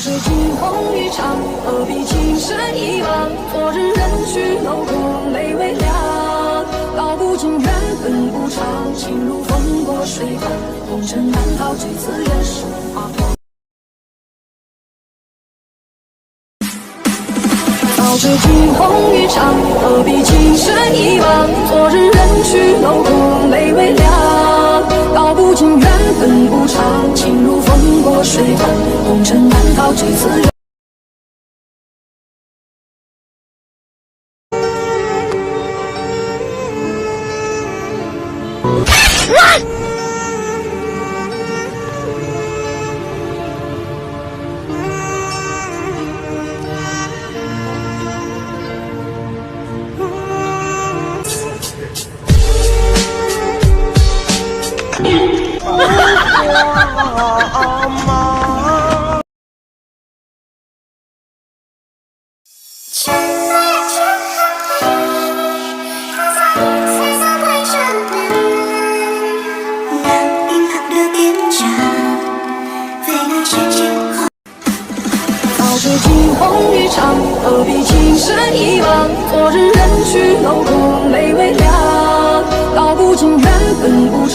是惊鸿一场，何必情深一往？昨日人去楼空，泪微凉。道不尽缘分无常，情如风过水淌，红尘难逃这次人世花光。早知惊鸿一场，何必情深一往？昨日人去楼空，泪微凉。道不尽缘分无常，情如风过水淌，红尘难逃这次人。早知惊鸿一场，何必情深一往？昨日人去楼空，泪微凉。道不尽缘分无